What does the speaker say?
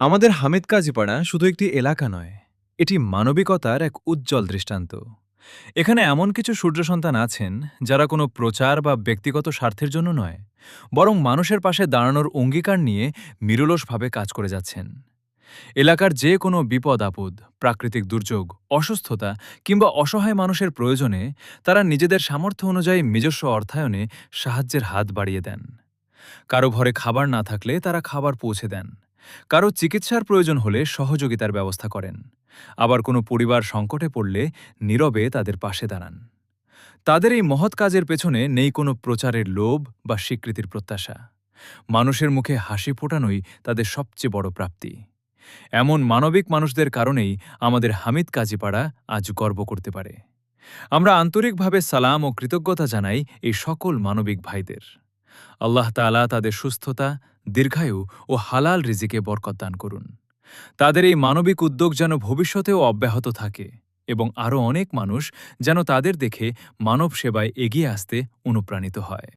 আমাদের হামিদ কাজীপাড়া শুধু একটি এলাকা নয়, এটি মানবিকতার এক উজ্জ্বল দৃষ্টান্ত। এখানে এমন কিছু সূর্য সন্তান আছেন যারা কোনো প্রচার বা ব্যক্তিগত স্বার্থের জন্য নয়, বরং মানুষের পাশে দাঁড়ানোর অঙ্গীকার নিয়ে নিরলসভাবে কাজ করে যাচ্ছেন। এলাকার যে কোনো বিপদ আপদ, প্রাকৃতিক দুর্যোগ, অসুস্থতা কিংবা অসহায় মানুষের প্রয়োজনে তারা নিজেদের সামর্থ্য অনুযায়ী নিজস্ব অর্থায়নে সাহায্যের হাত বাড়িয়ে দেন। কারো ঘরে খাবার না থাকলে তারা খাবার পৌঁছে দেন, কারো চিকিৎসার প্রয়োজন হলে সহযোগিতার ব্যবস্থা করেন, আবার কোনো পরিবার সংকটে পড়লে নীরবে তাদের পাশে দাঁড়ান। তাদের এই মহৎ কাজের পেছনে নেই কোনো প্রচারের লোভ বা স্বীকৃতির প্রত্যাশা। মানুষের মুখে হাসি ফোটানোই তাদের সবচেয়ে বড় প্রাপ্তি। এমন মানবিক মানুষদের কারণেই আমাদের হামিদ কাজীপাড়া আজ গর্ব করতে পারে। আমরা আন্তরিকভাবে সালাম ও কৃতজ্ঞতা জানাই এই সকল মানবিক ভাইদের। আল্লাহ তাআলা তাদের সুস্থতা, দীর্ঘায়ু ও হালাল রিজিকে বরকত দান করুন। তাদের এই মানবিক উদ্যোগ যেন ভবিষ্যতেও অব্যাহত থাকে এবং আরও অনেক মানুষ যেন তাদের দেখে মানব সেবায় এগিয়ে আসতে অনুপ্রাণিত হয়।